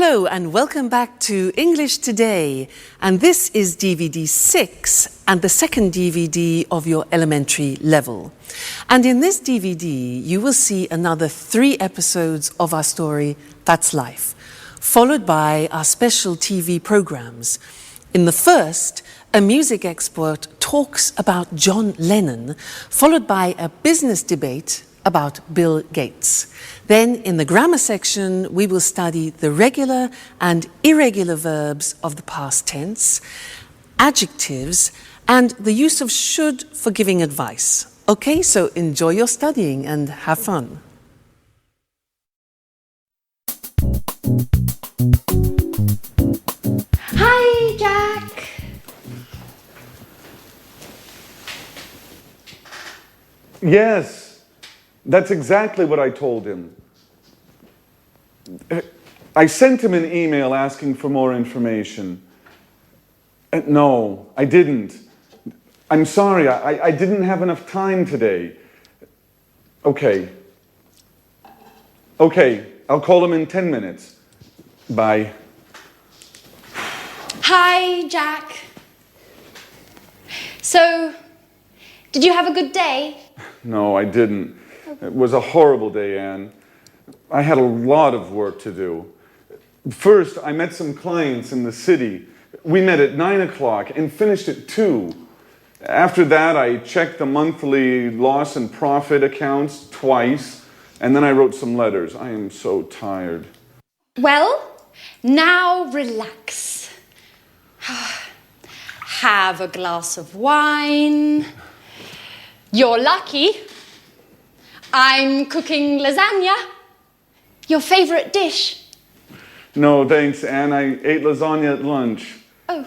Hello and welcome back to English Today, and this is DVD 6 and the second DVD of your elementary level. And in this DVD you will see another 3 episodes of our story That's Life, followed by our special TV programs. In the first, a music expert talks about John Lennon, followed by a business debate about Bill Gates. Then in the grammar section, we will study the regular and irregular verbs of the past tense, adjectives, and the use of should for giving advice. Okay, so enjoy your studying and have fun. Hi, Jack. Yes. That's exactly what I told him. I sent him an email asking for more information. No, I didn't. I'm sorry, I didn't have enough time today. Okay, I'll call him in 10 minutes. Bye. Hi, Jack. So, did you have a good day? No, I didn't. It was a horrible day, Anne. I had a lot of work to do. First, I met some clients in the city. We met at 9 o'clock and finished at 2. After that, I checked the monthly loss and profit accounts twice, and then I wrote some letters. I am so tired. Well, now relax. Have a glass of wine. You're lucky. I'm cooking lasagna. Your favorite dish. No, thanks, Anne. I ate lasagna at lunch. Oh.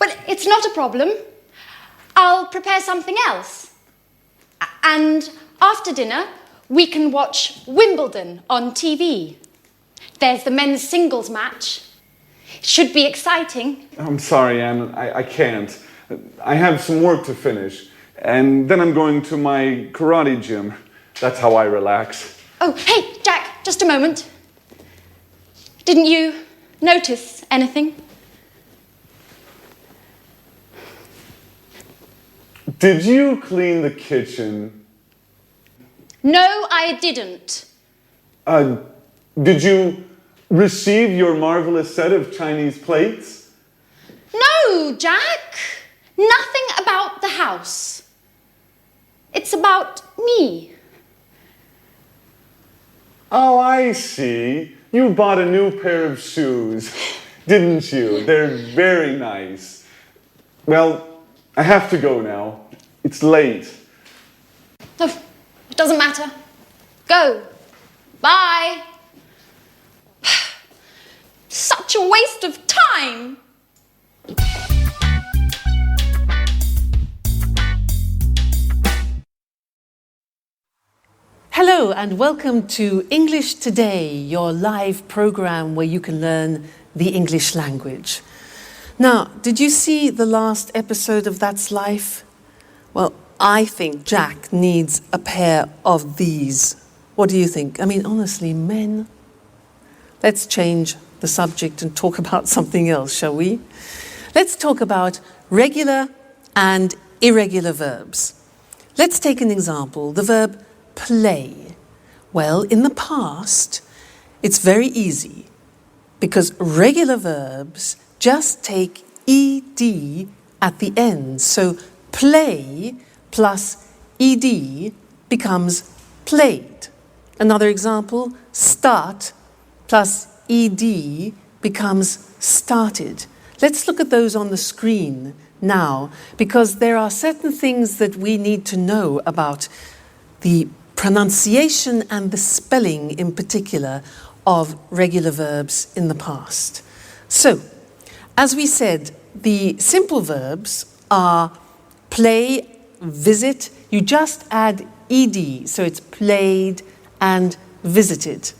Well, it's not a problem. I'll prepare something else. And after dinner, we can watch Wimbledon on TV. There's the men's singles match. It should be exciting. I'm sorry, Anne. I can't. I have some work to finish. And then I'm going to my karate gym. That's how I relax. Oh, hey, Jack, just a moment. Didn't you notice anything? Did you clean the kitchen? No, I didn't. Did you receive your marvelous set of Chinese plates? No, Jack. Nothing about the house. It's about me. Oh, I see. You bought a new pair of shoes, didn't you? They're very nice. Well, I have to go now. It's late. Oh, it doesn't matter. Go. Bye. Such a waste of time. Hello and welcome to English Today, your live program where you can learn the English language. Now, did you see the last episode of That's Life? Well, I think Jack needs a pair of these. What do you think? I mean, honestly, men. Let's change the subject and talk about something else, shall we? Let's talk about regular and irregular verbs. Let's take an example, the verb play. Well, in the past, it's very easy because regular verbs just take ed at the end. So play plus ed becomes played. Another example, start plus ed becomes started. Let's look at those on the screen now because there are certain things that we need to know about the pronunciation and the spelling in particular of regular verbs in the past. So, as we said, the simple verbs are play, visit. You just add ed, so it's played and visited.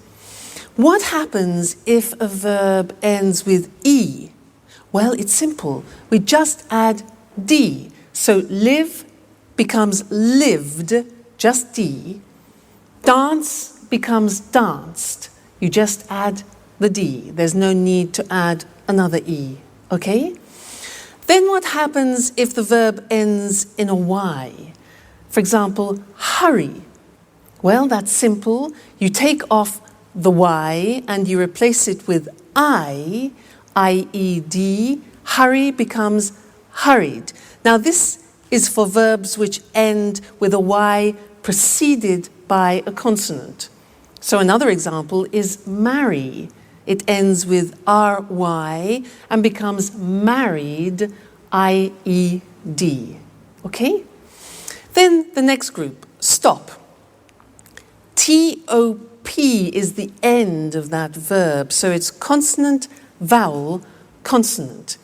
What happens if a verb ends with e? Well, it's simple. We just add d. So live becomes lived, just d. Dance becomes danced. You just add the D. There's no need to add another E, okay? Then what happens if the verb ends in a Y? For example, hurry. Well, that's simple. You take off the Y and you replace it with I, I-E-D. Hurry becomes hurried. Now this is for verbs which end with a Y preceded by a consonant. So another example is marry. It ends with R-Y and becomes married, I-E-D. Okay? Then the next group, stop. T-O-P is the end of that verb, so it's consonant, vowel, consonant.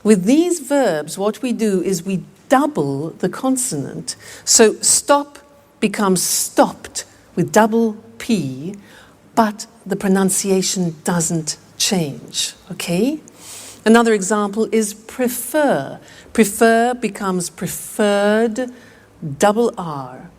With these verbs, what we do is we double the consonant. So stop becomes stopped with double P, but the pronunciation doesn't change, okay? Another example is prefer. Prefer becomes preferred, double R.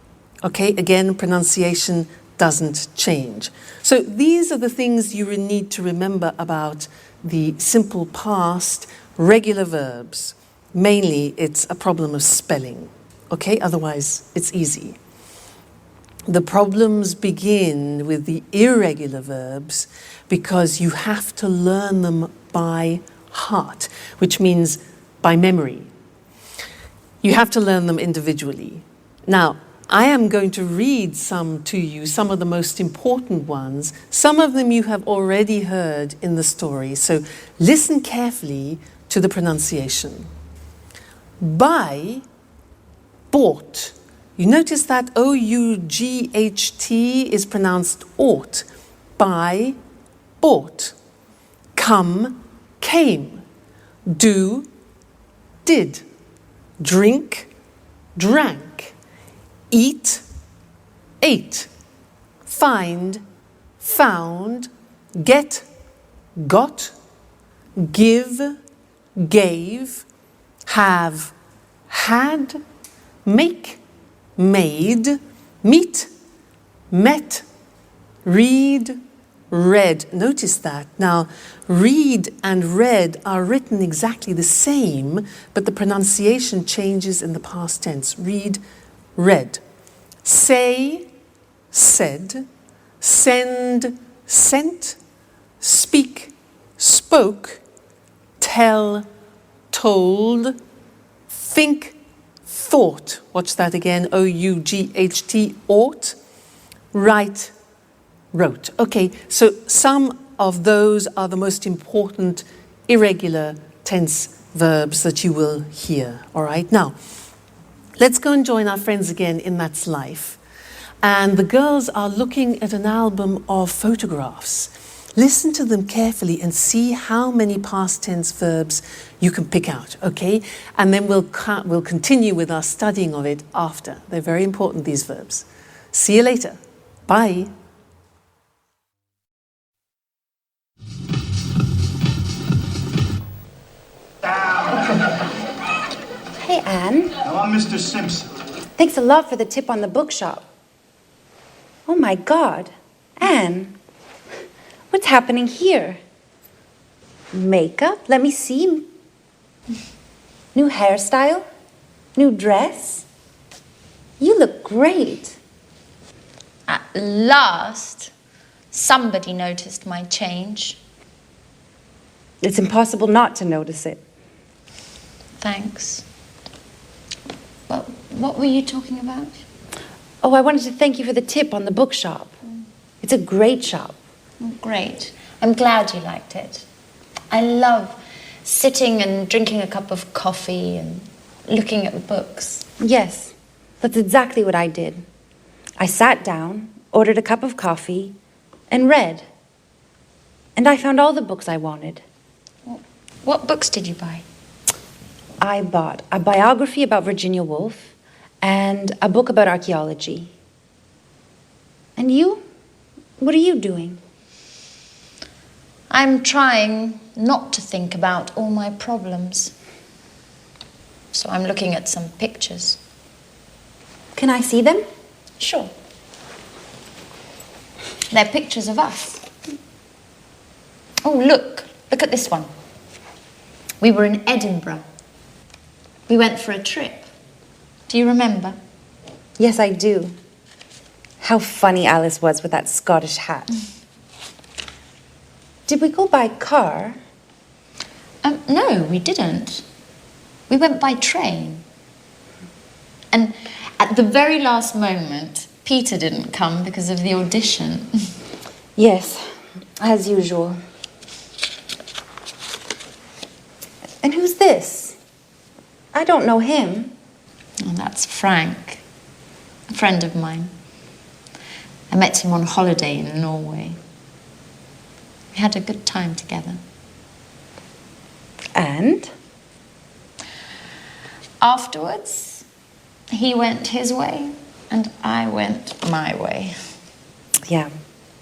Okay, again, pronunciation doesn't change. So these are the things you need to remember about the simple past, regular verbs. Mainly, it's a problem of spelling. Okay, otherwise, it's easy. The problems begin with the irregular verbs because you have to learn them by heart, which means by memory. You have to learn them individually. Now, I am going to read some to you, some of the most important ones. Some of them you have already heard in the story, so listen carefully to the pronunciation. Buy, bought. You notice that O-U-G-H-T is pronounced ought. Buy, bought. Come, came. Do, did. Drink, drank. Eat, ate. Find, found. Get, got. Give, gave. Have, had. Make, made. Meet, met. Read, read. Notice that. Now, read and read are written exactly the same, but the pronunciation changes in the past tense. Read, read. Say, said. Send, sent. Speak, spoke. Tell, told. Think, thought. Watch that again. O-U-G-H-T, ought. Write, wrote. Okay, so some of those are the most important irregular tense verbs that you will hear. All right, now, let's go and join our friends again in That's Life. And the girls are looking at an album of photographs. Listen to them carefully and see how many past tense verbs you can pick out, okay? And then we'll continue with our studying of it after. They're very important, these verbs. See you later. Bye. Hey, Anne. Now, I'm Mr. Simpson. Thanks a lot for the tip on the bookshop. Oh, my God. Anne, what's happening here? Makeup? Let me see. New hairstyle? New dress? You look great. At last, somebody noticed my change. It's impossible not to notice it. Thanks. Well, what were you talking about? Oh, I wanted to thank you for the tip on the bookshop. It's a great shop. Oh, great. I'm glad you liked it. I love sitting and drinking a cup of coffee and looking at the books. Yes, that's exactly what I did. I sat down, ordered a cup of coffee, and read. And I found all the books I wanted. What books did you buy? I bought a biography about Virginia Woolf and a book about archaeology. And you? What are you doing? I'm trying not to think about all my problems. So I'm looking at some pictures. Can I see them? Sure. They're pictures of us. Oh, look at this one. We were in Edinburgh. We went for a trip. Do you remember? Yes, I do. How funny Alice was with that Scottish hat. Did we go by car? No, we didn't. We went by train. And at the very last moment, Peter didn't come because of the audition. Yes, as usual. And who's this? I don't know him. Oh, that's Frank, a friend of mine. I met him on holiday in Norway. We had a good time together. And? Afterwards, he went his way and I went my way. Yeah,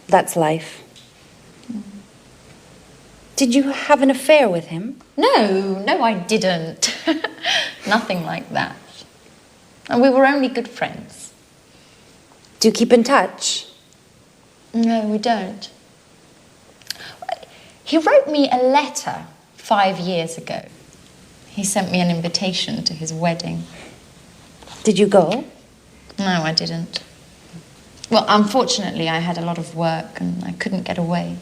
that's life. Did you have an affair with him? No, I didn't. Nothing like that. And we were only good friends. Do you keep in touch? No, we don't. He wrote me a letter 5 years ago. He sent me an invitation to his wedding. Did you go? No, I didn't. Well, unfortunately, I had a lot of work and I couldn't get away.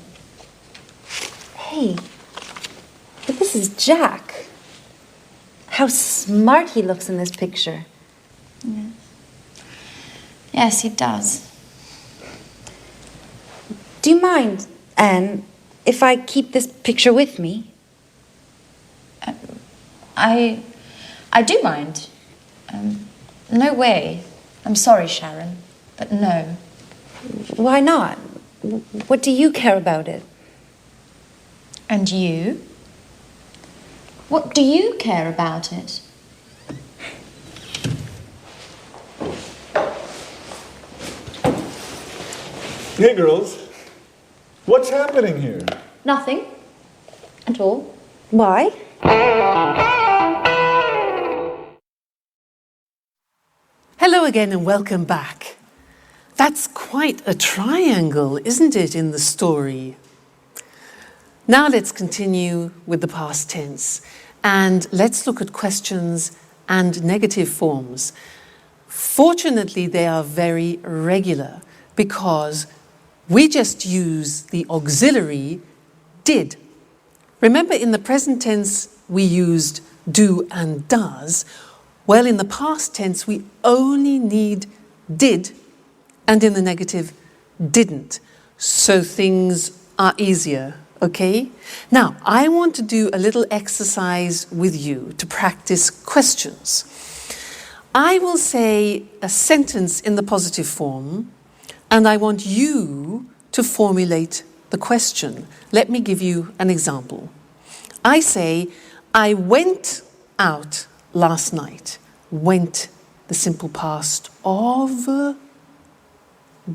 Hey, but this is Jack. How smart he looks in this picture. Yes, he does. Do you mind, Anne, if I keep this picture with me? I do mind. No way. I'm sorry, Sharon, but no. Why not? What do you care about it? And you? What do you care about it? Hey, girls. What's happening here? Nothing at all. Why? Hello again and welcome back. That's quite a triangle, isn't it, in the story? Now let's continue with the past tense and let's look at questions and negative forms. Fortunately, they are very regular because we just use the auxiliary did. Remember, in the present tense, we used do and does. Well, in the past tense, we only need did, and in the negative, didn't. So things are easier, okay? Now, I want to do a little exercise with you to practice questions. I will say a sentence in the positive form, and I want you to formulate the question. Let me give you an example. I say, I went out last night. Went, the simple past of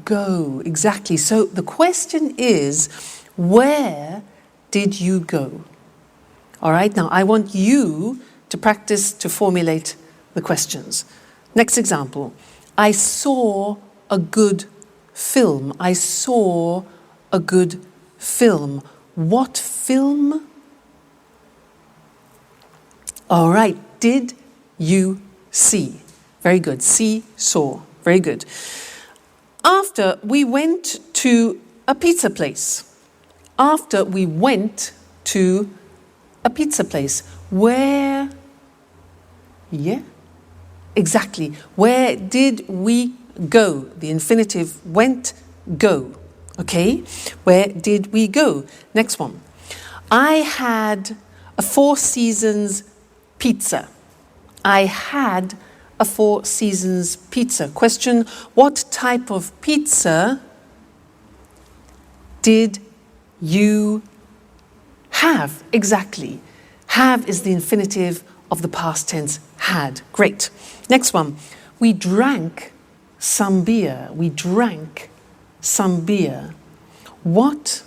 go. Exactly. So the question is, where did you go? All right. Now I want you to practice to formulate the questions. Next example. I saw a good film. I saw a good film. What film? All right. Did you see? Very good. See, saw. Very good. After we went to a pizza place. After we went to a pizza place. Where? Yeah, exactly. Where did we go? The infinitive went, go. Okay? Where did we go? Next one. I had a Four Seasons pizza. I had a Four Seasons pizza. Question, what type of pizza did you have? Exactly. Have is the infinitive of the past tense had. Great. Next one. We drank some beer. We drank some beer. What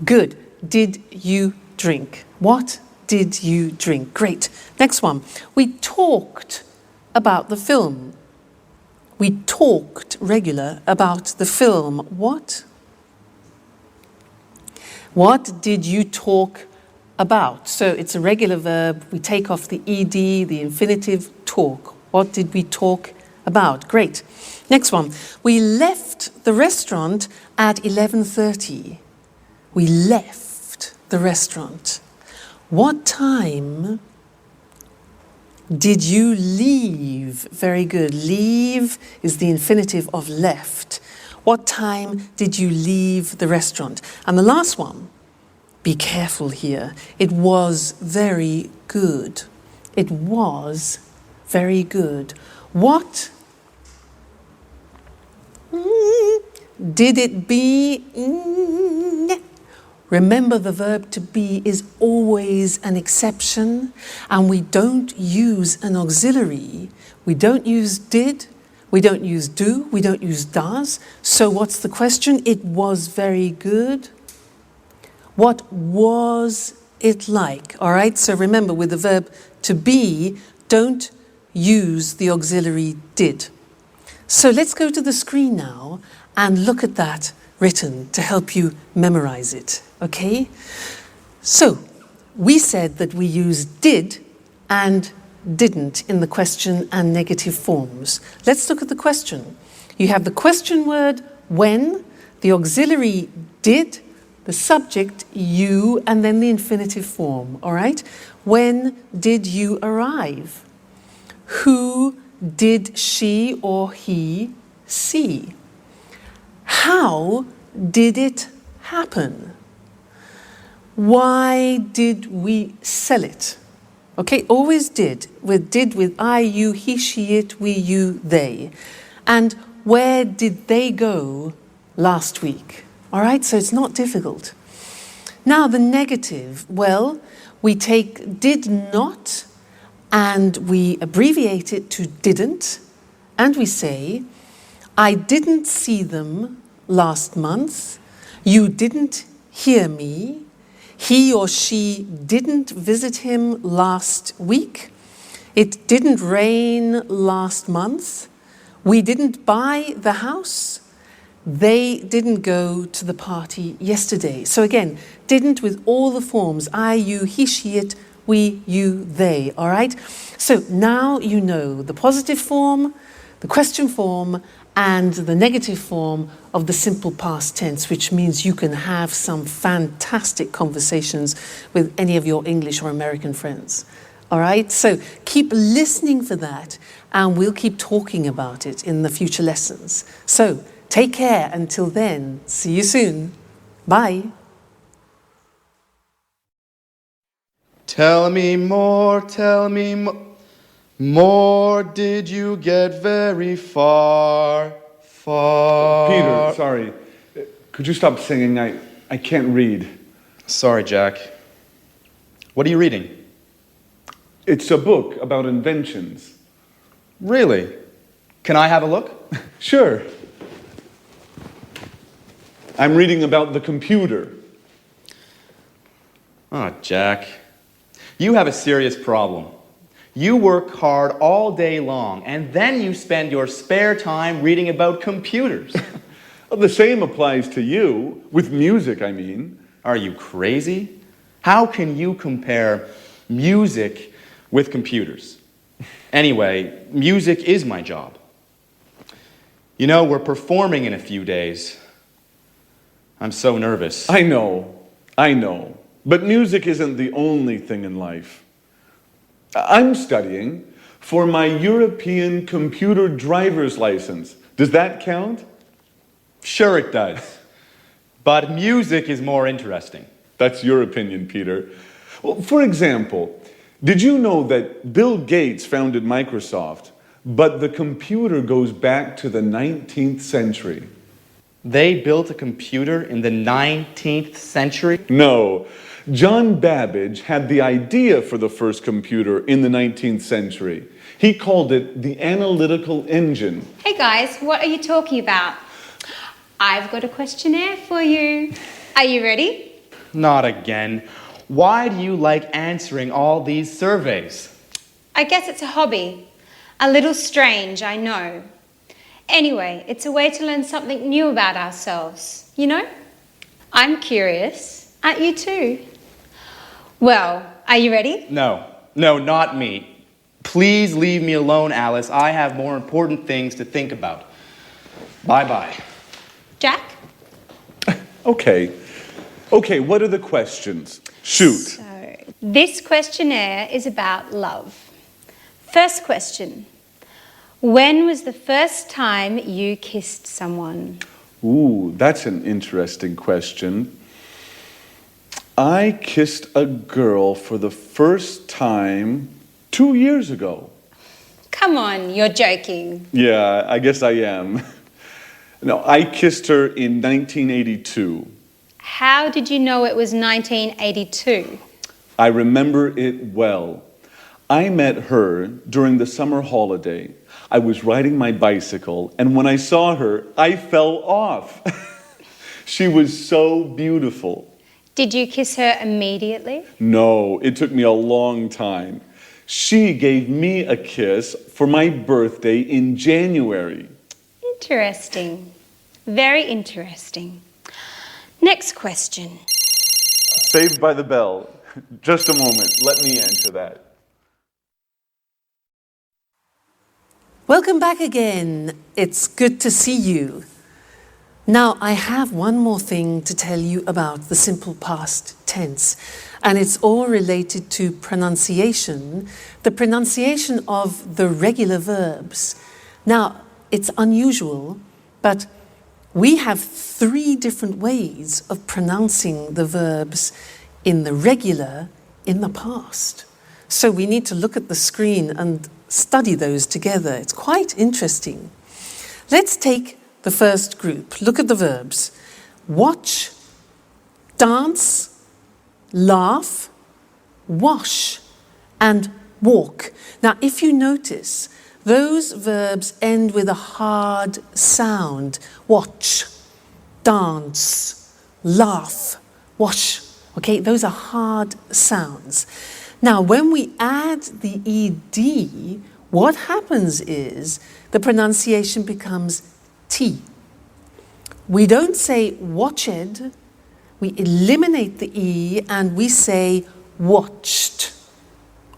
good did you drink? What did you drink? Great. Next one. We talked about the film. We talked regular about the film. What What did you talk about? So it's a regular verb. We take off the ed, the infinitive, talk. What did we talk about? Great. Next one. We left the restaurant at 11:30. We left the restaurant. What time did you leave? Very good. Leave is the infinitive of left. What time did you leave the restaurant? And the last one, be careful here. It was very good. It was very good. What did it be? Remember, the verb to be is always an exception, and we don't use an auxiliary. We don't use did, we don't use do, we don't use does. So what's the question? It was very good. What was it like? All right, so remember, with the verb to be, don't use the auxiliary did. So let's go to the screen now and look at that written to help you memorize it, okay? So we said that we use did and didn't in the question and negative forms. Let's look at the question. You have the question word when, the auxiliary did, the subject you, and then the infinitive form, all right? When did you arrive? Who did she or he see? How did it happen? Why did we sell it? Okay, always did. With I, you, he, she, it, we, you, they. And where did they go last week? All right, so it's not difficult. Now the negative, well, we take did not and we abbreviate it to didn't, and we say, I didn't see them last month, you didn't hear me, he or she didn't visit him last week, it didn't rain last month, we didn't buy the house, they didn't go to the party yesterday. So again, didn't with all the forms, I, you, he, she, it, we, you, they, all right? So now you know the positive form, the question form, and the negative form of the simple past tense, which means you can have some fantastic conversations with any of your English or American friends. All right, so keep listening for that, and we'll keep talking about it in the future lessons. So take care until then. See you soon. Bye. Tell me more, more did you get very far? Peter, sorry. Could you stop singing? I can't read. Sorry, Jack. What are you reading? It's a book about inventions. Really? Can I have a look? Sure. I'm reading about the computer. Oh, Jack. You have a serious problem. You work hard all day long, and then you spend your spare time reading about computers. Well, the same applies to you, with music, I mean. Are you crazy? How can you compare music with computers? Anyway, music is my job. You know, we're performing in a few days. I'm so nervous. I know. But music isn't the only thing in life. I'm studying for my European computer driver's license. Does that count? Sure it does. But music is more interesting. That's your opinion, Peter. Well, for example, did you know that Bill Gates founded Microsoft, but the computer goes back to the 19th century? They built a computer in the 19th century? No. John Babbage had the idea for the first computer in the 19th century. He called it the analytical engine. Hey guys, what are you talking about? I've got a questionnaire for you. Are you ready? Not again. Why do you like answering all these surveys? I guess it's a hobby. A little strange, I know. Anyway, it's a way to learn something new about ourselves, you know? I'm curious, Aren't you too? Well, are you ready? No, not me. Please leave me alone, Alice. I have more important things to think about. Bye-bye. Jack? Okay, what are the questions? Shoot. So, this questionnaire is about love. First question. When was the first time you kissed someone? Ooh, that's an interesting question. I kissed a girl for the first time 2 years ago. Come on, you're joking. Yeah, I guess I am. No, I kissed her in 1982. How did you know it was 1982? I remember it well. I met her during the summer holiday. I was riding my bicycle, and when I saw her, I fell off. She was so beautiful. Did you kiss her immediately? No, it took me a long time. She gave me a kiss for my birthday in January. Interesting. Very interesting. Next question. Saved by the Bell. Just a moment, let me answer that. Welcome back again. It's good to see you. Now, I have one more thing to tell you about the simple past tense, and it's all related to pronunciation, the pronunciation of the regular verbs. Now, it's unusual, but we have 3 different ways of pronouncing the verbs in the regular, in the past. So we need to look at the screen and study those together. It's quite interesting. Let's take the first group. Look at the verbs. Watch, dance, laugh, wash, and walk. Now, if you notice, those verbs end with a hard sound. Watch, dance, laugh, wash. Okay, those are hard sounds. Now, when we add the ed, what happens is the pronunciation becomes T. We don't say watched, we eliminate the E and we say watched.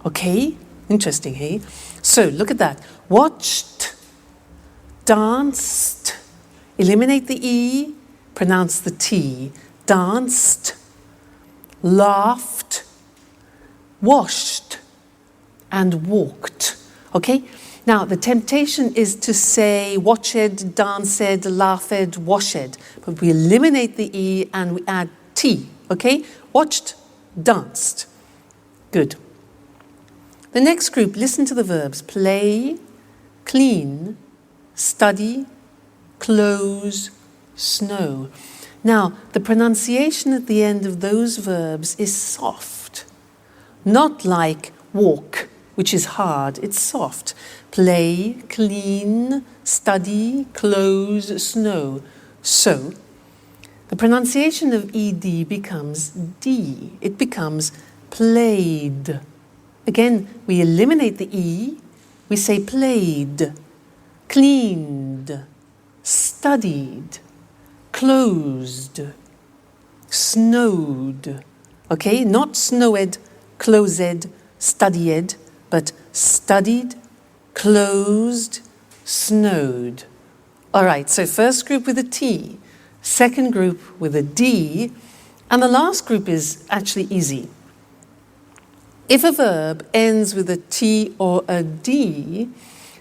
Okay? Interesting, hey? So look at that. Watched, danced, eliminate the E, pronounce the T. Danced, laughed, washed, and walked. Okay? Now, the temptation is to say watched, danced, laughed, washed, but we eliminate the E and we add T, okay? Watched, danced. Good. The next group, listen to the verbs. Play, clean, study, close, snow. Now, the pronunciation at the end of those verbs is soft, not like walk, which is hard, it's soft. Play, clean, study, close, snow. So, the pronunciation of ed becomes D. It becomes played. Again, we eliminate the E. We say played, cleaned, studied, closed, snowed. Okay, not snowed, closed, studied, but studied, closed, snowed. All right, so first group with a T, second group with a D, and the last group is actually easy. If a verb ends with a T or a D,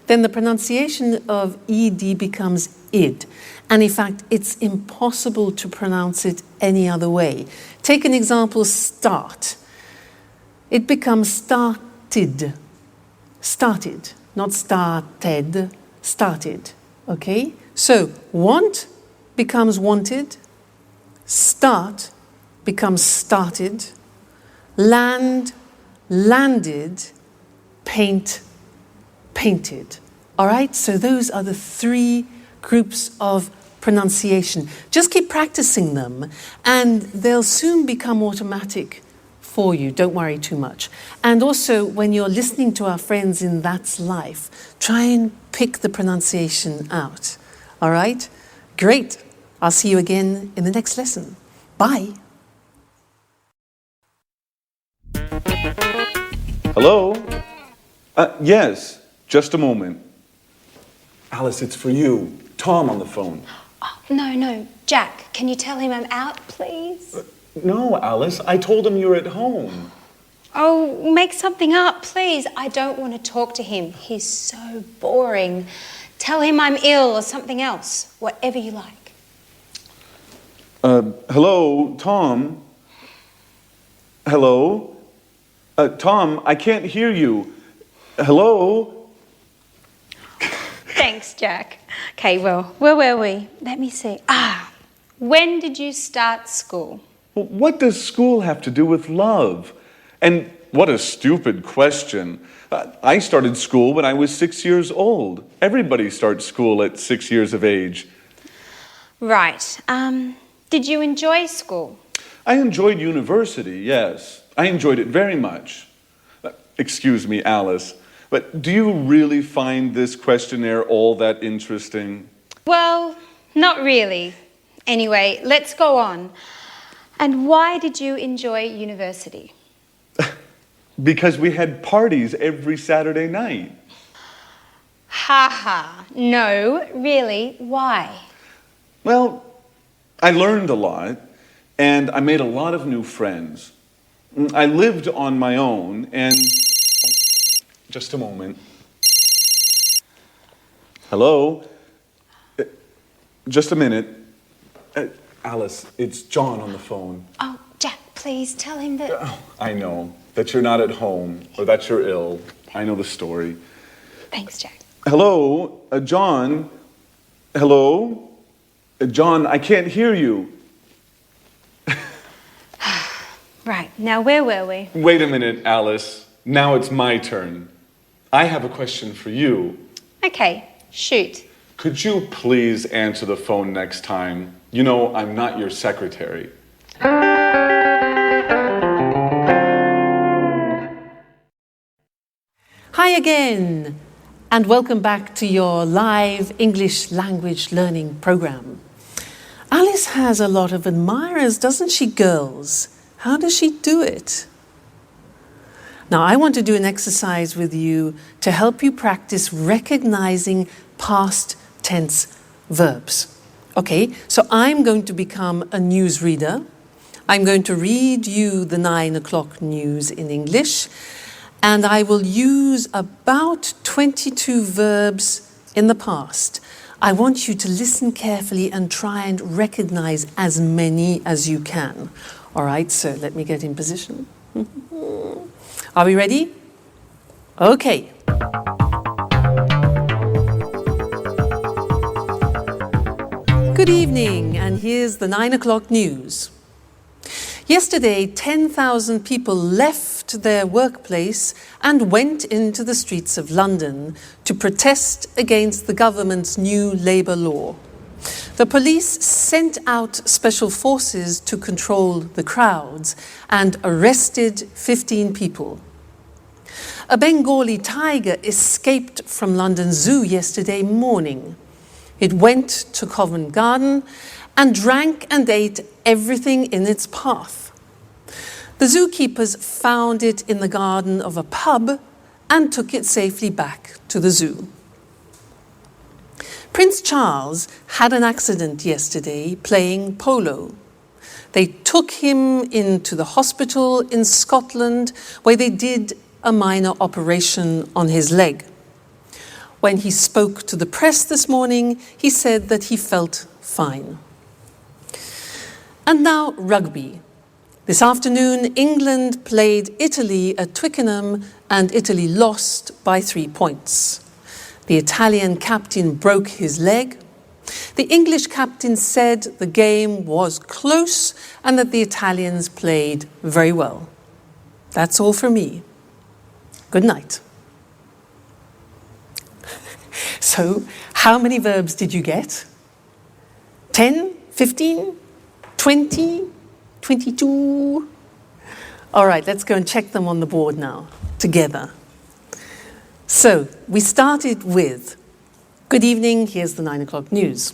then the pronunciation of ed becomes id. And in fact, it's impossible to pronounce it any other way. Take an example, start. It becomes started. Started, not started, started. Okay? So, want becomes wanted. Start becomes started. Land, landed. Paint, painted. All right? So those are the 3 groups of pronunciation. Just keep practicing them and they'll soon become automatic for you. Don't worry too much. And also, when you're listening to our friends in That's Life, try and pick the pronunciation out. All right? Great. I'll see you again in the next lesson. Bye. Hello? Yes, just a moment. Alice, it's for you. Tom on the phone. Oh, no, Jack, can you tell him I'm out, please? No, Alice, I told him you were at home. Oh, make something up, please. I don't want to talk to him. He's so boring. Tell him I'm ill or something else, whatever you like. Hello, Tom? Hello? Tom, I can't hear you. Hello? Thanks, Jack. Okay, well, where were we? Let me see. When did you start school? Well, what does school have to do with love? And what a stupid question. I started school when I was 6 years old. Everybody starts school at 6 years of age. Right. Did you enjoy school? I enjoyed university, yes. I enjoyed it very much. Excuse me, Alice, but do you really find this questionnaire all that interesting? Well, not really. Anyway, let's go on. And why did you enjoy university? Because we had parties every Saturday night. Ha ha. No, really, why? Well, I learned a lot, and I made a lot of new friends. I lived on my own, and... Just a moment. Hello? Just a minute. Alice, it's John on the phone. Oh, Jack, please tell him that... I know that you're not at home, or that you're ill. I know the story. Thanks, Jack. Hello? John? Hello? John, I can't hear you. Right, now where were we? Wait a minute, Alice. Now it's my turn. I have a question for you. Okay, shoot. Could you please answer the phone next time? You know, I'm not your secretary. Hi again, and welcome back to your live English language learning program. Alice has a lot of admirers, doesn't she, girls? How does she do it? Now, I want to do an exercise with you to help you practice recognizing past tense verbs. Okay, so I'm going to become a newsreader. I'm going to read you the 9 o'clock news in English, and I will use about 22 verbs in the past. I want you to listen carefully and try and recognize as many as you can. All right, so let me get in position. Are we ready? Okay. Good evening, and here's the 9 o'clock news. Yesterday, 10,000 people left their workplace and went into the streets of London to protest against the government's new labour law. The police sent out special forces to control the crowds and arrested 15 people. A Bengali tiger escaped from London Zoo yesterday morning. It went to Covent Garden and drank and ate everything in its path. The zookeepers found it in the garden of a pub and took it safely back to the zoo. Prince Charles had an accident yesterday playing polo. They took him into the hospital in Scotland where they did a minor operation on his leg. When he spoke to the press this morning, he said that he felt fine. And now rugby. This afternoon, England played Italy at Twickenham and Italy lost by 3 points. The Italian captain broke his leg. The English captain said the game was close and that the Italians played very well. That's all from me. Good night. So, how many verbs did you get? 10? 15? 20? 22? All right, let's go and check them on the board now, together. So, we started with, good evening, here's the 9 o'clock news.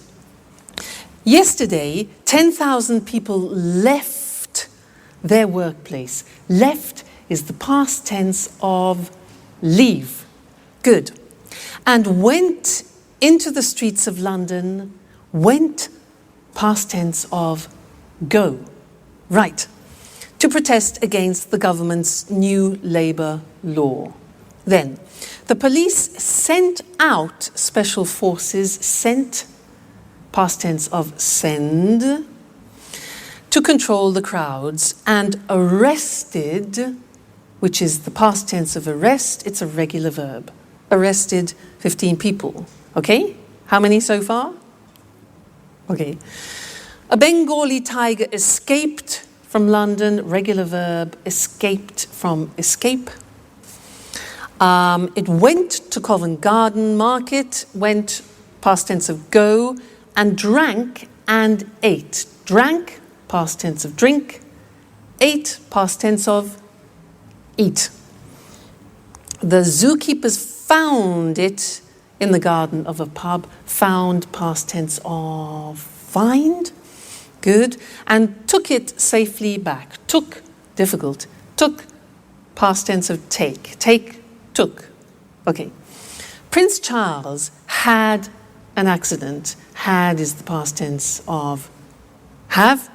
Yesterday, 10,000 people left their workplace. Left is the past tense of leave. Good. And went into the streets of London, went, past tense of go. Right. To protest against the government's new labour law. Then, the police sent out special forces, sent, past tense of send, to control the crowds, and arrested, which is the past tense of arrest, it's a regular verb. Arrested 15 people. Okay? How many so far? Okay. A Bengali tiger escaped from London, regular verb, escaped from escape. It went to Covent Garden Market, went, past tense of go, and drank and ate. Drank, past tense of drink. Ate, past tense of eat. The zookeepers found it in the garden of a pub. Found, past tense of find. Good. And took it safely back. Took, difficult. Took, past tense of take. Take, took. Okay. Prince Charles had an accident. Had is the past tense of have.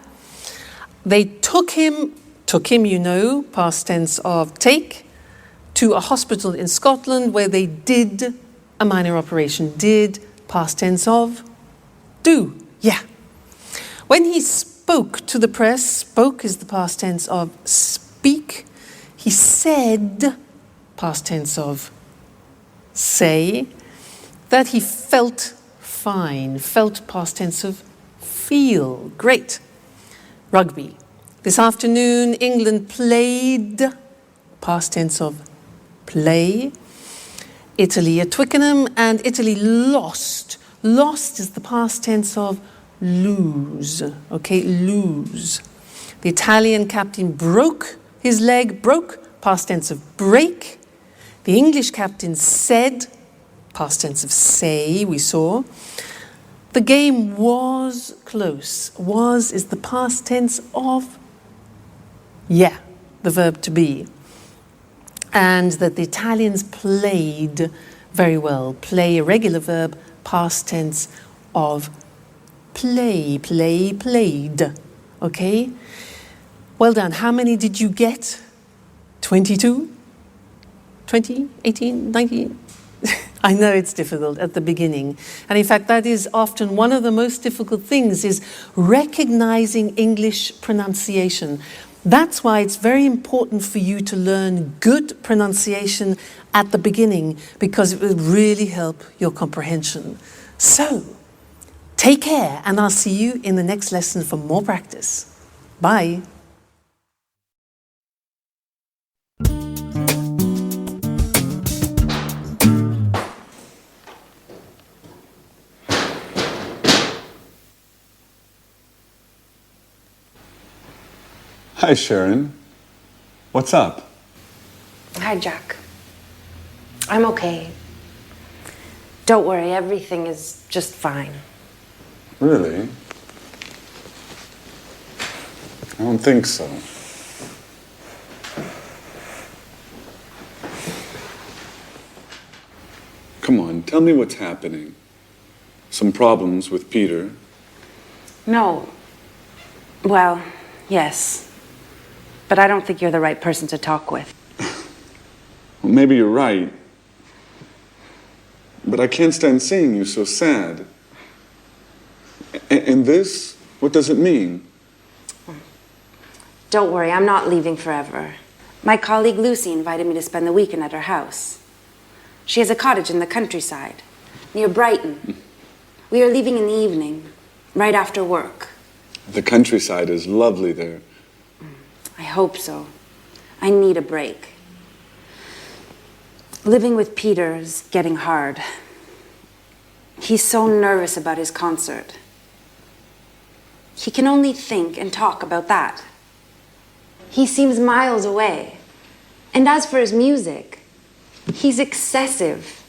They took him, you know, past tense of take, to a hospital in Scotland where they did a minor operation. Did, past tense of do. Yeah. When he spoke to the press, spoke is the past tense of speak. He said, past tense of say, that he felt fine. Felt, past tense of feel. Great. Rugby. This afternoon, England played, past tense of play, Italy at Twickenham, and Italy lost. Lost is the past tense of lose. Okay, lose. The Italian captain broke his leg, broke, past tense of break. The English captain said, past tense of say, we saw. The game was close. Was is the past tense of yeah, the verb to be. And that the Italians played very well. Play, a regular verb, past tense of play, played. Okay? Well done. How many did you get? 22? 20? 18? 19? I know it's difficult at the beginning. And in fact, that is often one of the most difficult things, is recognizing English pronunciation. That's why it's very important for you to learn good pronunciation at the beginning, because it will really help your comprehension. So, take care, and I'll see you in the next lesson for more practice. Bye. Hi, Sharon. What's up? Hi, Jack. I'm okay. Don't worry, everything is just fine. Really? I don't think so. Come on, tell me what's happening. Some problems with Peter? No. Well, yes. But I don't think you're the right person to talk with. Well, maybe you're right. But I can't stand seeing you so sad. And this, what does it mean? Don't worry, I'm not leaving forever. My colleague Lucy invited me to spend the weekend at her house. She has a cottage in the countryside, near Brighton. We are leaving in the evening, right after work. The countryside is lovely there. I hope so. I need a break. Living with Peter is getting hard. He's so nervous about his concert. He can only think and talk about that. He seems miles away. And as for his music, he's excessive.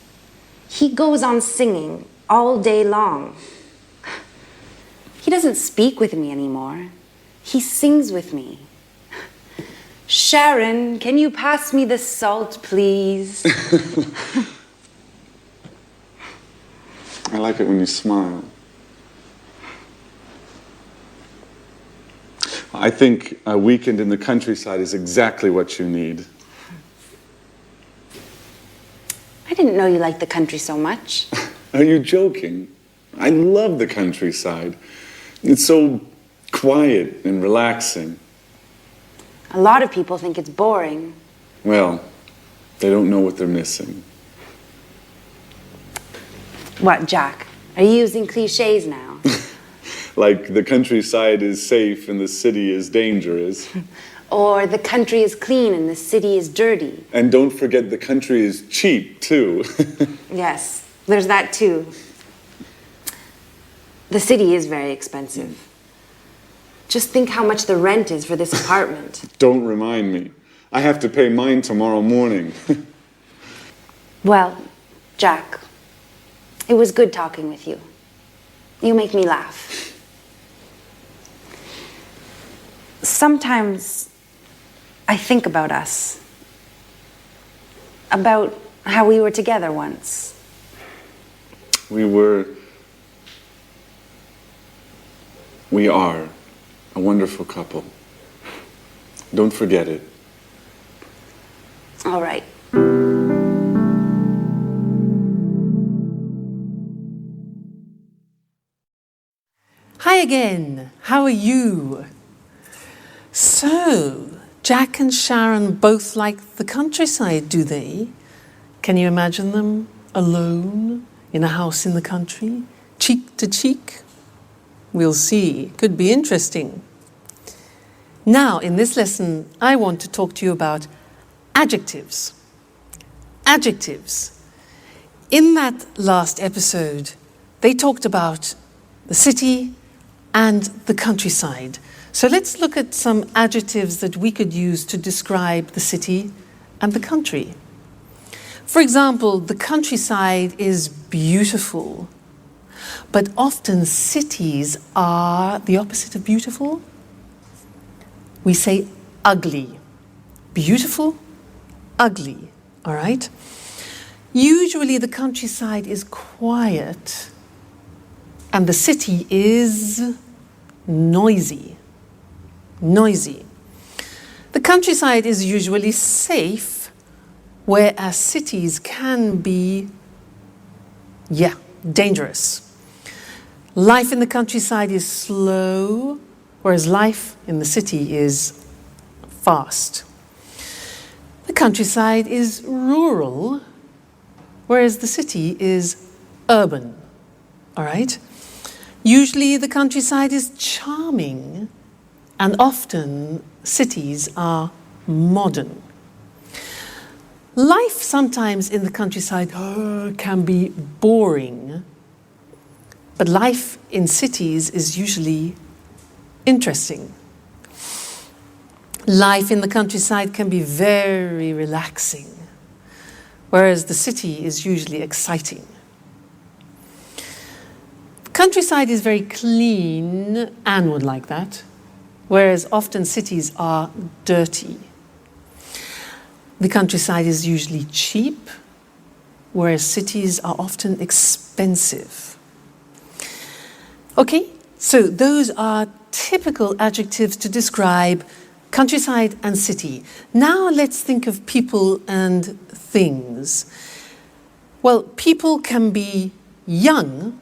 He goes on singing all day long. He doesn't speak with me anymore. He sings with me. Sharon, can you pass me the salt, please? I like it when you smile. I think a weekend in the countryside is exactly what you need. I didn't know you liked the country so much. Are you joking? I love the countryside. It's so quiet and relaxing. A lot of people think it's boring. Well, they don't know what they're missing. What, Jack? Are you using cliches now? Like the countryside is safe and the city is dangerous. Or the country is clean and the city is dirty? And don't forget the country is cheap, too. Yes, there's that too. The city is very expensive. Just think how much the rent is for this apartment. Don't remind me. I have to pay mine tomorrow morning. Well, Jack, it was good talking with you. You make me laugh. Sometimes I think about us. About how we were together once. We are a wonderful couple. Don't forget it. All right. Hi again. How are you? So, Jack and Sharon both like the countryside, do they? Can you imagine them alone in a house in the country, cheek to cheek? We'll see. Could be interesting. Now, in this lesson, I want to talk to you about adjectives. Adjectives. In that last episode, they talked about the city and the countryside. So let's look at some adjectives that we could use to describe the city and the country. For example, the countryside is beautiful, but often cities are the opposite of beautiful. We say ugly. Beautiful, ugly, all right? Usually the countryside is quiet and the city is noisy. Noisy. The countryside is usually safe, whereas cities can be, dangerous. Life in the countryside is slow, whereas life in the city is fast. The countryside is rural, whereas the city is urban. All right? Usually the countryside is charming, and often cities are modern. Life sometimes in the countryside can be boring, but life in cities is usually interesting. Life in the countryside can be very relaxing, whereas the city is usually exciting. Countryside is very clean, Anne would like that, whereas often cities are dirty. The countryside is usually cheap, whereas cities are often expensive. Okay, so those are typical adjectives to describe countryside and city. Now let's think of people and things. Well, people can be young,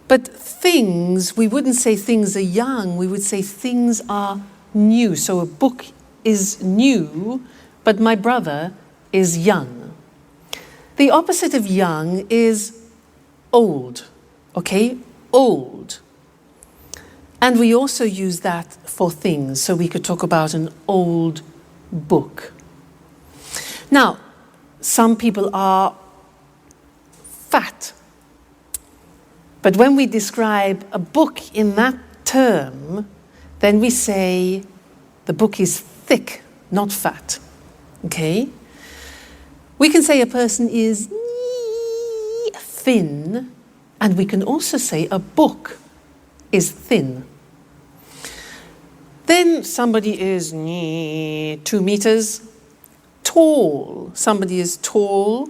but things, we wouldn't say things are young, we would say things are new. So a book is new, but my brother is young. The opposite of young is old, okay? Old. And we also use that for things, so we could talk about an old book. Now, some people are fat. But when we describe a book in that term, then we say the book is thick, not fat. Okay? We can say a person is thin, and we can also say a book is thin. Then somebody is 2 meters tall. Somebody is tall,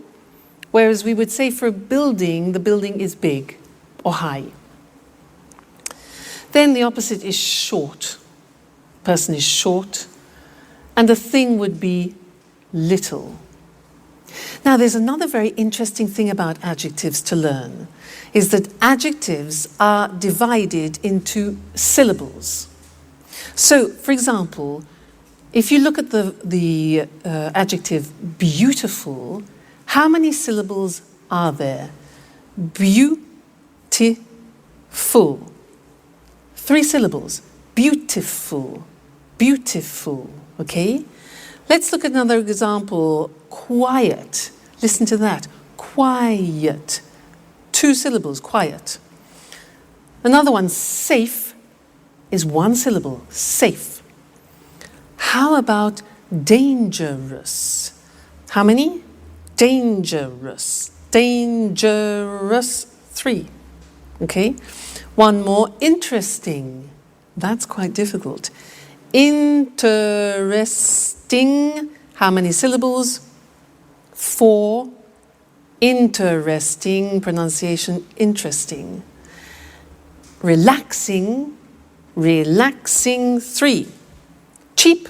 whereas we would say for a building, the building is big or high. Then the opposite is short. Person is short, and the thing would be little. Now, there's another very interesting thing about adjectives to learn, is that adjectives are divided into syllables. So, for example, if you look at the adjective beautiful, how many syllables are there? Beautiful. 3 syllables. Beautiful. Beautiful. Okay? Let's look at another example. Quiet. Listen to that. Quiet. 2 syllables. Quiet. Another one, safe, is 1 syllable. Safe. How about dangerous? How many? Dangerous. Dangerous. 3. Okay? One more, interesting. That's quite difficult. Interesting. How many syllables? 4. Interesting. Pronunciation, interesting. Relaxing. Relaxing. 3. Cheap.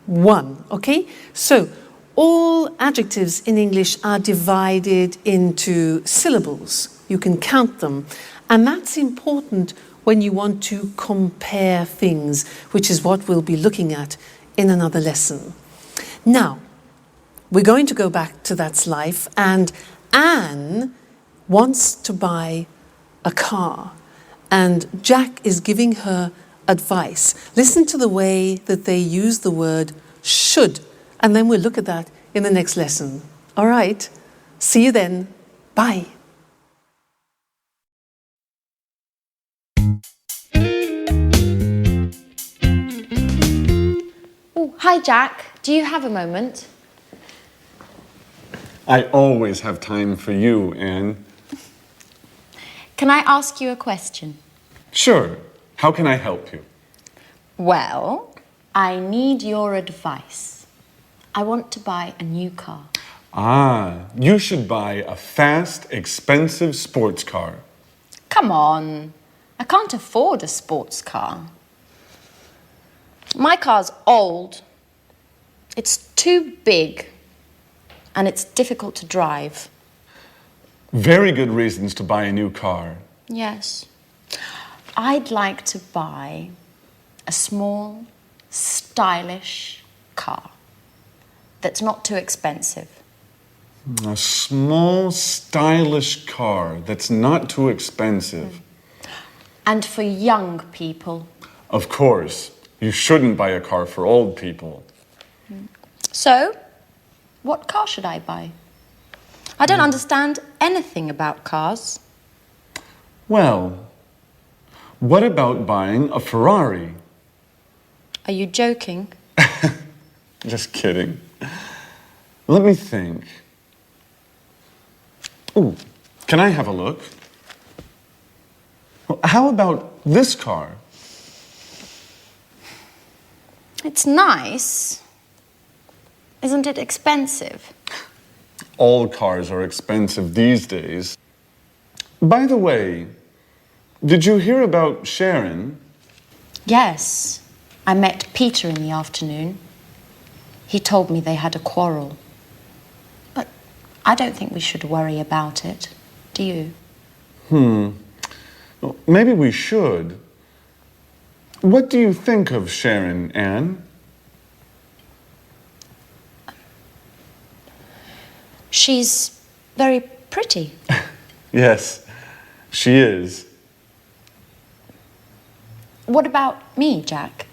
1. Okay? So, all adjectives in English are divided into syllables. You can count them. And that's important when you want to compare things, which is what we'll be looking at in another lesson. Now, we're going to go back to That's Life, and Anne wants to buy a car, and Jack is giving her advice. Listen to the way that they use the word should, and then we'll look at that in the next lesson. All right, see you then. Bye. Hi, Jack. Do you have a moment? I always have time for you, Anne. Can I ask you a question? Sure. How can I help you? Well, I need your advice. I want to buy a new car. Ah, you should buy a fast, expensive sports car. Come on. I can't afford a sports car. My car's old. It's too big. And it's difficult to drive. Very good reasons to buy a new car. Yes. I'd like to buy a small, stylish car that's not too expensive. A small, stylish car that's not too expensive. And for young people. Of course, you shouldn't buy a car for old people. So, what car should I buy? I don't understand anything about cars. Well, what about buying a Ferrari? Are you joking? Just kidding. Let me think. Ooh, can I have a look? Well, how about this car? It's nice. Isn't it expensive? All cars are expensive these days. By the way, did you hear about Sharon? Yes. I met Peter in the afternoon. He told me they had a quarrel. But I don't think we should worry about it. Do you? Well, maybe we should. What do you think of Sharon, Anne? She's very pretty. Yes, she is. What about me, Jack?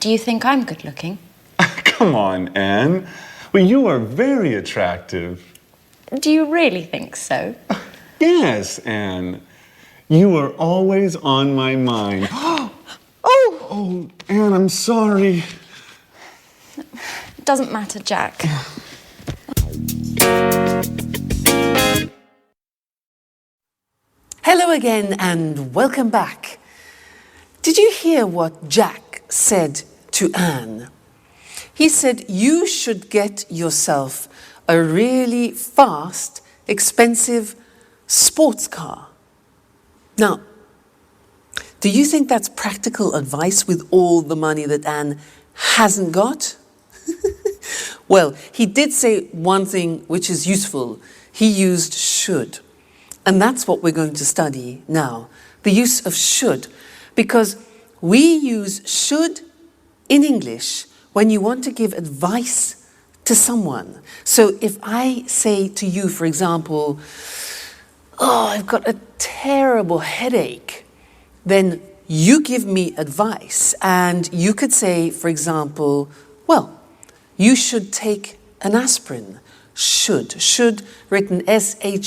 Do you think I'm good looking? Come on, Anne. Well, you are very attractive. Do you really think so? Yes, Anne. You are always on my mind. Oh, Anne, I'm sorry. It doesn't matter, Jack. Hello again and welcome back. Did you hear what Jack said to Anne? He said, you should get yourself a really fast, expensive sports car. Now, do you think that's practical advice with all the money that Anne hasn't got? Well, he did say one thing which is useful. He used should. And that's what we're going to study now. The use of should. Because we use should in English when you want to give advice to someone. So if I say to you, for example, oh, I've got a terrible headache, then you give me advice. And you could say, for example, well, you should take an aspirin. Should. Should, written S-H-O-U-L-D.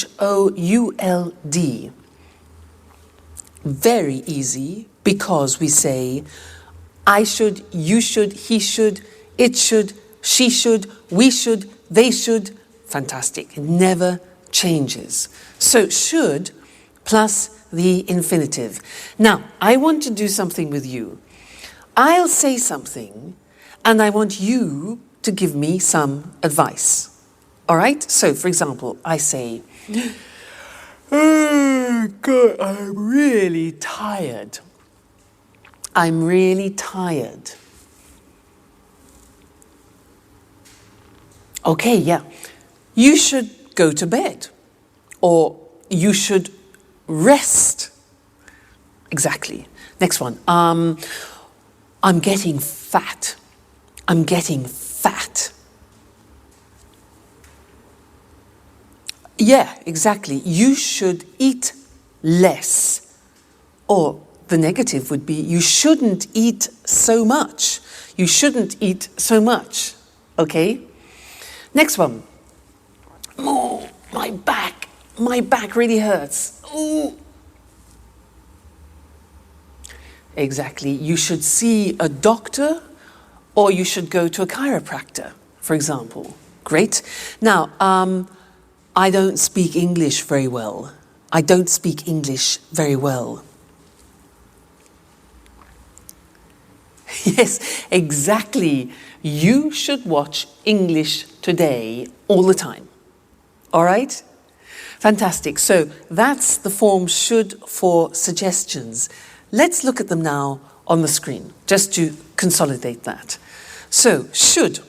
Very easy, because we say, I should, you should, he should, it should, she should, we should, they should. Fantastic. It never changes. So should plus the infinitive. Now, I want to do something with you. I'll say something, and I want you to give me some advice. All right? So, for example, I say, oh, God, I'm really tired. I'm really tired. Okay, yeah. You should go to bed. Or you should rest. Exactly. Next one. I'm getting fat. I'm getting fat. Yeah, exactly. You should eat less. Or the negative would be, you shouldn't eat so much. You shouldn't eat so much. Okay? Next one. Oh, my back really hurts. Ooh. Exactly. You should see a doctor, or you should go to a chiropractor, for example. Great. Now, I don't speak English very well. I don't speak English very well. Yes, exactly. You should watch English Today all the time. All right? Fantastic. So that's the form should for suggestions. Let's look at them now on the screen, just to consolidate that. So, should.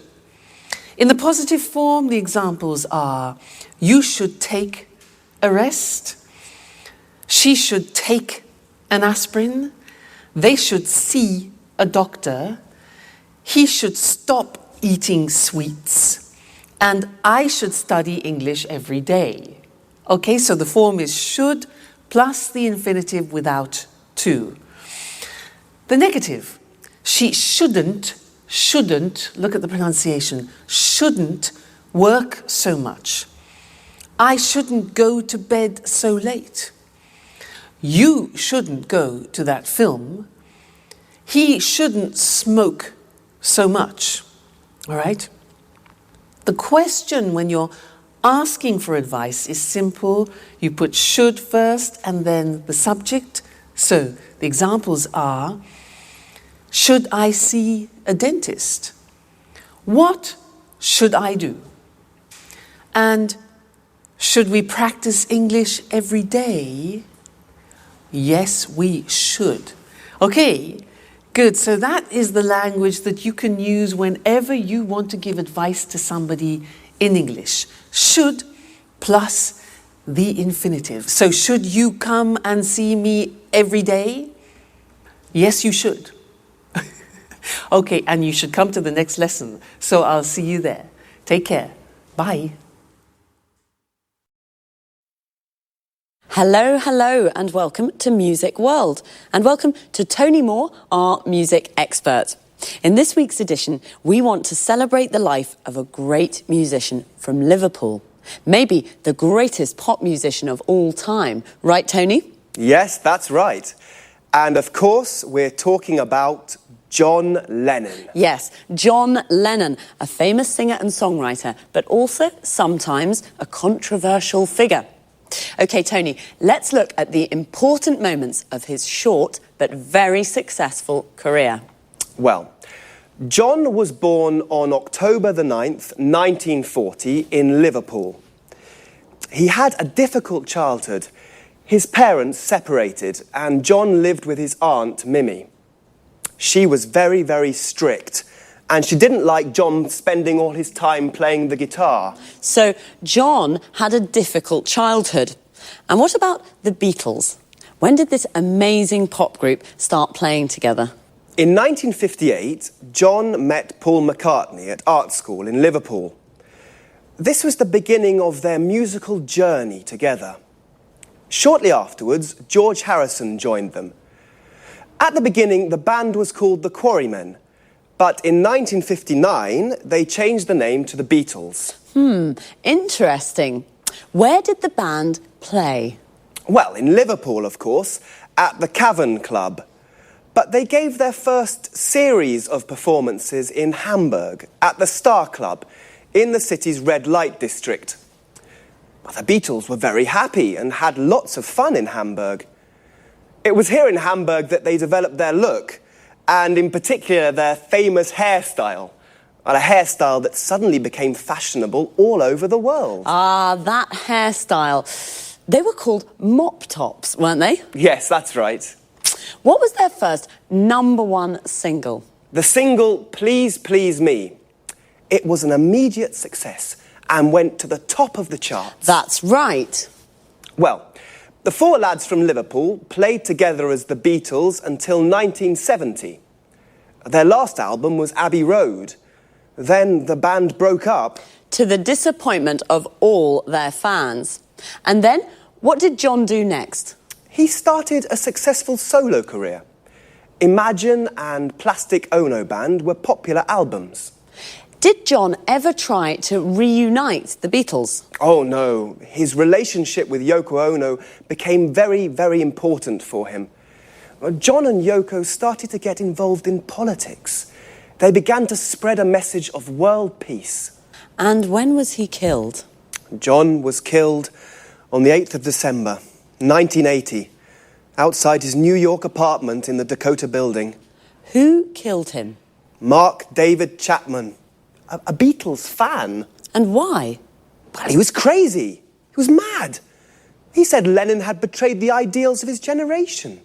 In the positive form, the examples are, you should take a rest. She should take an aspirin. They should see a doctor. He should stop eating sweets. And I should study English every day. Okay, so the form is should plus the infinitive without to. The negative, she shouldn't, look at the pronunciation, shouldn't work so much. I shouldn't go to bed so late. You shouldn't go to that film. He shouldn't smoke so much. All right? The question when you're asking for advice is simple. You put should first and then the subject. So the examples are, should I see a dentist? What should I do? And should we practice English every day? Yes, we should. Okay, good. So that is the language that you can use whenever you want to give advice to somebody in English. Should plus the infinitive. So should you come and see me every day? Yes, you should. Okay, and you should come to the next lesson. So I'll see you there. Take care. Bye. Hello, hello, and welcome to Music World. And welcome to Tony Moore, our music expert. In this week's edition, we want to celebrate the life of a great musician from Liverpool. Maybe the greatest pop musician of all time. Right, Tony? Yes, that's right. And of course, we're talking about John Lennon. Yes, John Lennon, a famous singer and songwriter, but also sometimes a controversial figure. OK, Tony, let's look at the important moments of his short but very successful career. Well, John was born on October the 9th, 1940, in Liverpool. He had a difficult childhood. His parents separated, and John lived with his aunt, Mimi. She was very, very strict, and she didn't like John spending all his time playing the guitar. So John had a difficult childhood. And what about the Beatles? When did this amazing pop group start playing together? In 1958, John met Paul McCartney at art school in Liverpool. This was the beginning of their musical journey together. Shortly afterwards, George Harrison joined them. At the beginning, the band was called the Quarrymen, but in 1959, they changed the name to the Beatles. Interesting. Where did the band play? Well, in Liverpool, of course, at the Cavern Club. But they gave their first series of performances in Hamburg, at the Star Club, in the city's red light district. The Beatles were very happy and had lots of fun in Hamburg. It was here in Hamburg that they developed their look, and in particular their famous hairstyle. A hairstyle that suddenly became fashionable all over the world. Ah, that hairstyle. They were called mop tops, weren't they? Yes, that's right. What was their first #1 single? The single Please Please Me. It was an immediate success and went to the top of the charts. That's right. Well, the four lads from Liverpool played together as the Beatles until 1970. Their last album was Abbey Road. Then the band broke up. To the disappointment of all their fans. And then, what did John do next? He started a successful solo career. Imagine and Plastic Ono Band were popular albums. Did John ever try to reunite the Beatles? Oh no, his relationship with Yoko Ono became very, very important for him. John and Yoko started to get involved in politics. They began to spread a message of world peace. And when was he killed? John was killed on the 8th of December, 1980, outside his New York apartment in the Dakota Building. Who killed him? Mark David Chapman, a Beatles fan. And why? Well, he was crazy. He was mad. He said Lennon had betrayed the ideals of his generation.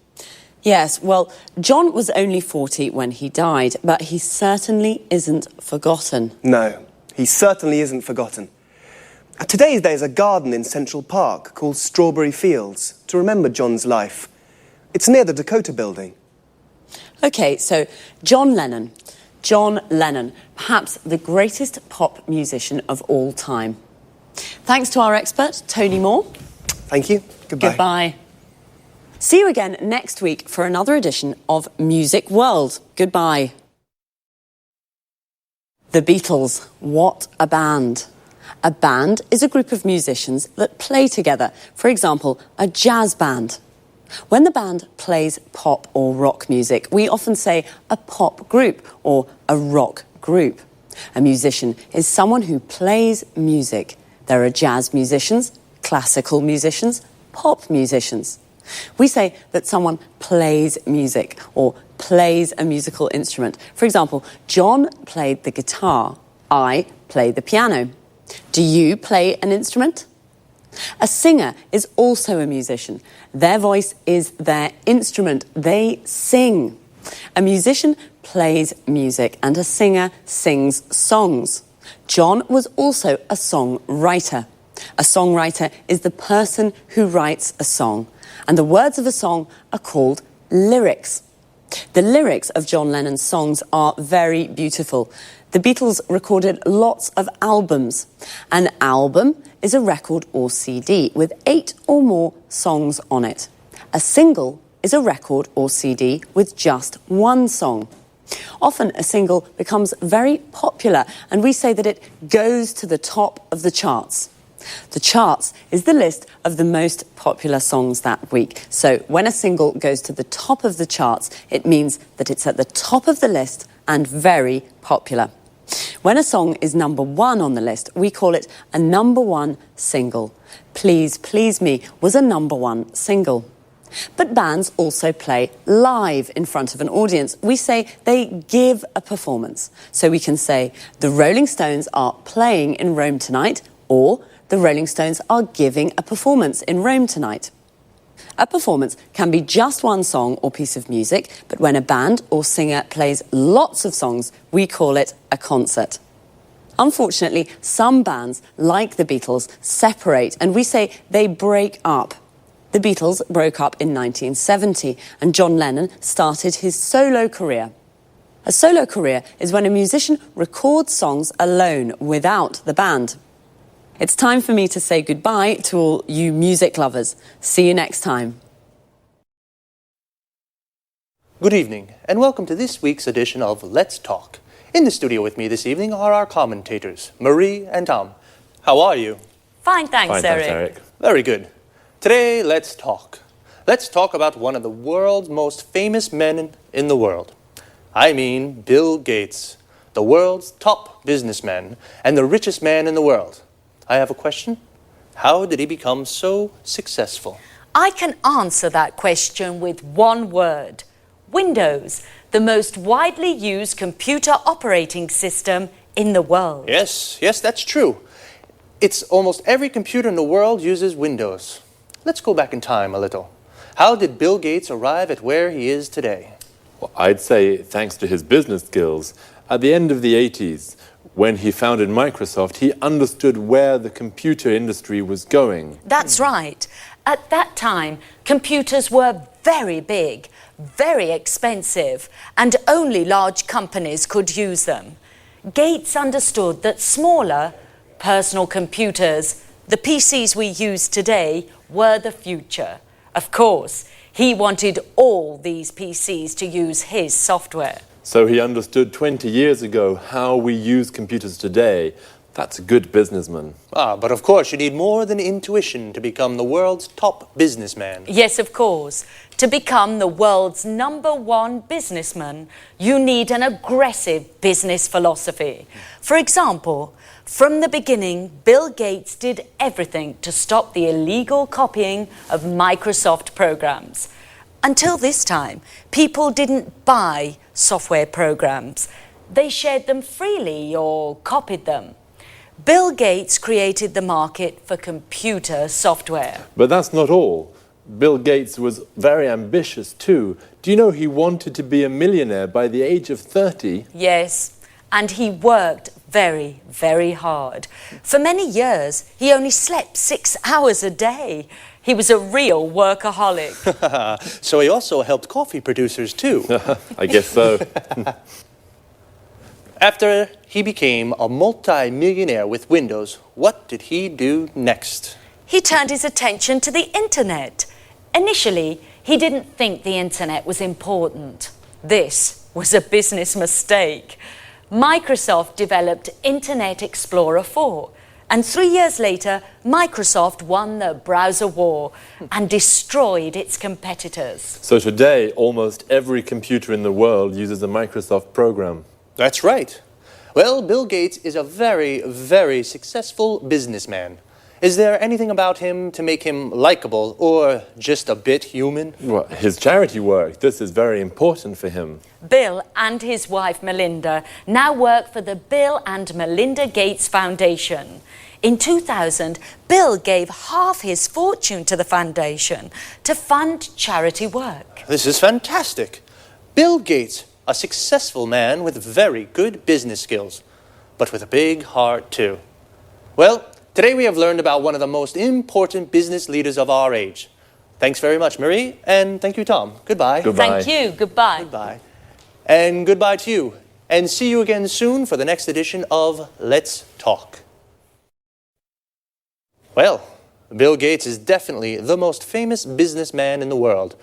Yes, well, John was only 40 when he died, but he certainly isn't forgotten. No, he certainly isn't forgotten. Today there's a garden in Central Park called Strawberry Fields to remember John's life. It's near the Dakota Building. OK, so John Lennon. John Lennon, perhaps the greatest pop musician of all time. Thanks to our expert, Tony Moore. Thank you. Goodbye. Goodbye. See you again next week for another edition of Music World. Goodbye. The Beatles, what a band. A band is a group of musicians that play together. For example, a jazz band. When the band plays pop or rock music, we often say a pop group or a rock group. A musician is someone who plays music. There are jazz musicians, classical musicians, pop musicians. We say that someone plays music or plays a musical instrument. For example, John played the guitar. I play the piano. Do you play an instrument? A singer is also a musician. Their voice is their instrument. They sing. A musician plays music and a singer sings songs. John was also a songwriter. A songwriter is the person who writes a song, and the words of a song are called lyrics. The lyrics of John Lennon's songs are very beautiful. The Beatles recorded lots of albums. An album is a record or CD with 8 or more songs on it. A single is a record or CD with just one song. Often a single becomes very popular, and we say that it goes to the top of the charts. The charts is the list of the most popular songs that week. So when a single goes to the top of the charts, it means that it's at the top of the list and very popular. When a song is number one on the list, we call it a number one single. Please Please Me was a number one single. But bands also play live in front of an audience. We say they give a performance. So we can say, the Rolling Stones are playing in Rome tonight, or the Rolling Stones are giving a performance in Rome tonight. A performance can be just one song or piece of music, but when a band or singer plays lots of songs, we call it a concert. Unfortunately, some bands, like the Beatles, separate, and we say they break up. The Beatles broke up in 1970, and John Lennon started his solo career. A solo career is when a musician records songs alone, without the band. It's time for me to say goodbye to all you music lovers. See you next time. Good evening, and welcome to this week's edition of Let's Talk. In the studio with me this evening are our commentators, Marie and Tom. How are you? Fine, thanks, Eric. Very good. Today, let's talk. Let's talk about one of the world's most famous men in the world. I mean Bill Gates, the world's top businessman and the richest man in the world. I have a question. How did he become so successful? I can answer that question with one word. Windows, the most widely used computer operating system in the world. Yes, that's true. It's almost every computer in the world uses Windows. Let's go back in time a little. How did Bill Gates arrive at where he is today? Well, I'd say thanks to his business skills. At the end of the 80s, when he founded Microsoft, he understood where the computer industry was going. That's right. At that time, computers were very big, very expensive, and only large companies could use them. Gates understood that smaller, personal computers, the PCs we use today, were the future. Of course, he wanted all these PCs to use his software. So he understood 20 years ago how we use computers today. That's a good businessman. But of course you need more than intuition to become the world's top businessman. Yes, of course. To become the world's number one businessman, you need an aggressive business philosophy. For example, from the beginning, Bill Gates did everything to stop the illegal copying of Microsoft programs. Until this time, people didn't buy software programs. They shared them freely or copied them. Bill Gates created the market for computer software. But that's not all. Bill Gates was very ambitious too. Do you know he wanted to be a millionaire by the age of 30? Yes, and he worked very, very hard. For many years, he only slept 6 hours a day. He was a real workaholic. So he also helped coffee producers too. I guess so. After he became a multi-millionaire with Windows, what did he do next? He turned his attention to the internet. Initially, he didn't think the internet was important. This was a business mistake. Microsoft developed Internet Explorer 4, and 3 years later, Microsoft won the browser war and destroyed its competitors. So today, almost every computer in the world uses a Microsoft program. That's right. Well, Bill Gates is a very, very successful businessman. Is there anything about him to make him likable or just a bit human? Well, his charity work, this is very important for him. Bill and his wife Melinda now work for the Bill and Melinda Gates Foundation. In 2000, Bill gave half his fortune to the foundation to fund charity work. This is fantastic. Bill Gates, a successful man with very good business skills, but with a big heart too. Well, today we have learned about one of the most important business leaders of our age. Thanks very much, Marie, and thank you, Tom. Goodbye. Thank you. Goodbye. Goodbye. And goodbye to you. And see you again soon for the next edition of Let's Talk. Well, Bill Gates is definitely the most famous businessman in the world,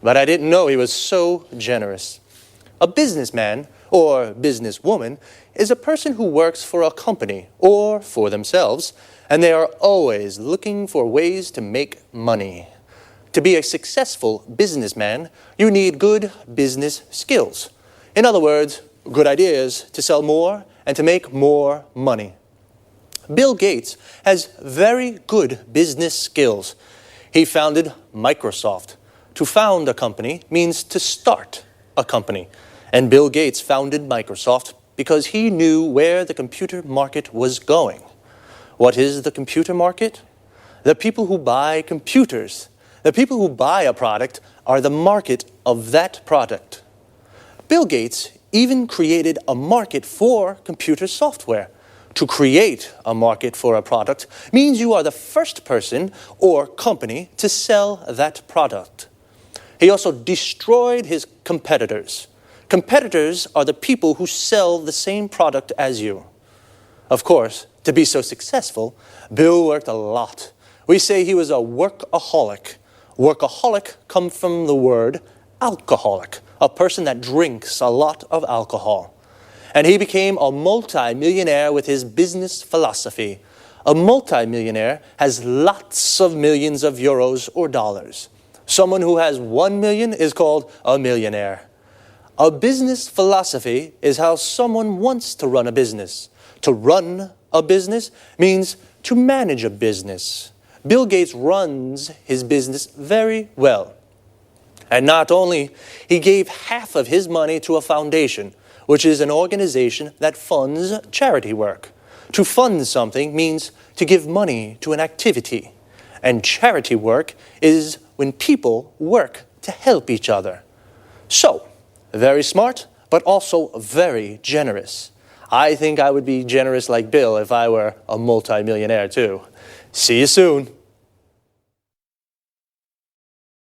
but I didn't know he was so generous. A businessman, or businesswoman, is a person who works for a company or for themselves, and they are always looking for ways to make money. To be a successful businessman, you need good business skills. In other words, good ideas to sell more and to make more money. Bill Gates has very good business skills. He founded Microsoft. To found a company means to start a company. And Bill Gates founded Microsoft because he knew where the computer market was going. What is the computer market? The people who buy computers. The people who buy a product are the market of that product. Bill Gates even created a market for computer software. To create a market for a product means you are the first person or company to sell that product. He also destroyed his competitors. Competitors are the people who sell the same product as you. Of course, to be so successful, Bill worked a lot. We say he was a workaholic. Workaholic comes from the word alcoholic, a person that drinks a lot of alcohol. And he became a multi-millionaire with his business philosophy. A multi-millionaire has lots of millions of euros or dollars. Someone who has 1 million is called a millionaire. A business philosophy is how someone wants to run a business. To run a business means to manage a business. Bill Gates runs his business very well. And not only, he gave half of his money to a foundation, which is an organization that funds charity work. To fund something means to give money to an activity. And charity work is when people work to help each other. So, very smart, but also very generous. I think I would be generous like Bill if I were a multi-millionaire too. See you soon.